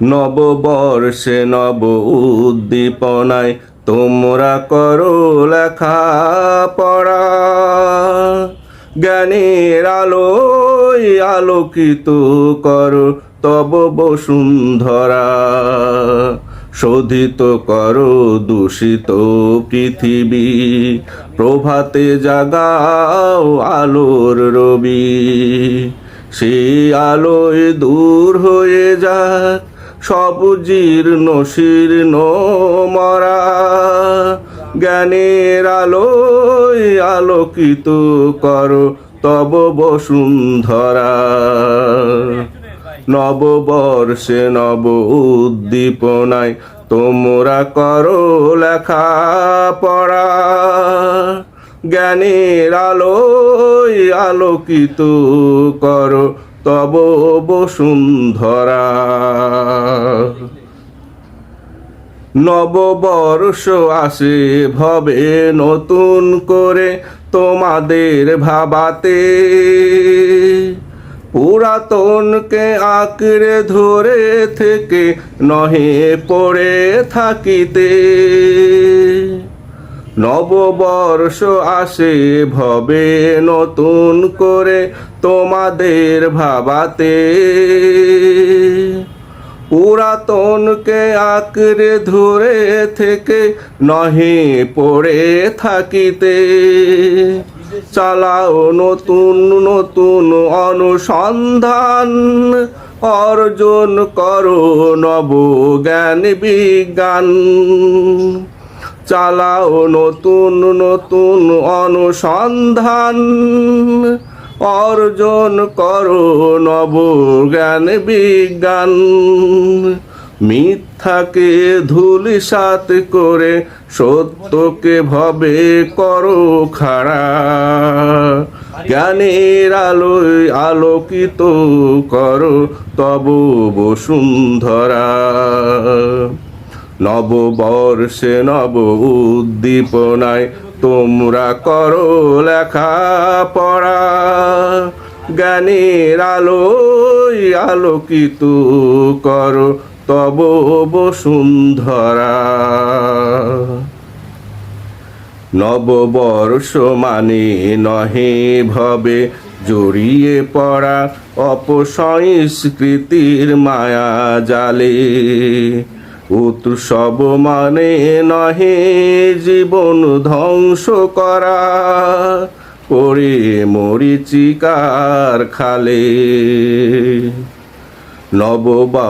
নববর্ষে নব উদ্দীপনায় তোমরা করো লেখা পড়া, জ্ঞানের আলোয় আলোকিত করো তব বসুন্ধরা। শোধিত করো দূষিত পৃথিবী, প্রভাতে জাগাও আলোর রবি। সেই আলোয় দূর হয়ে যাক সব জীর্ণ শীর্ণ মরা, জ্ঞানের আলোয় আলোকিত করো তব বসুন্ধরা। নববর্ষে নব উদ্দীপনায় তোমরা করো লেখা পড়া, জ্ঞানের আলোয় আলোকিত করো তব বসুন্ধরা। নববর্ষ আসে ভবে নতুন করে তোমাদের ভাবাতে, পুরাতনকে আঁকড়ে ধরে থেকে নহে পড়ে থাকিতে। নববর্ষ আসে ভবে নতুন করে তোমাদের ভাবাতে, পুরাতনকে আঁকড়ে ধরে থেকে নহে পড়ে থাকিতে। চালাও নতুন নতুন অনুসন্ধান, অর্জন করো নব জ্ঞান বিজ্ঞান। চালাও নতুন নতুন অনুসন্ধান, অর্জন করো নব জ্ঞান বিজ্ঞান। মিথ্যাকে ধূলিসাৎ করে সত্যকে ভবে করো খাড়া, জ্ঞানের আলোয় আলোকিত করো তব বসুন্ধরা। নববর্ষে নব উদ্দীপনায় তোমরা করো লেখা পড়া, জ্ঞানের আলোয় আলোকিত করো তব বসুন্ধরা। নববর্ষ মানে নহে ভবে জড়িয়ে পড়া অপসংস্কৃতির মায়া জালে। উৎসব মানে নহে জীবন ধ্বংস করা, পড়ে মরিচিকার খালে। নববা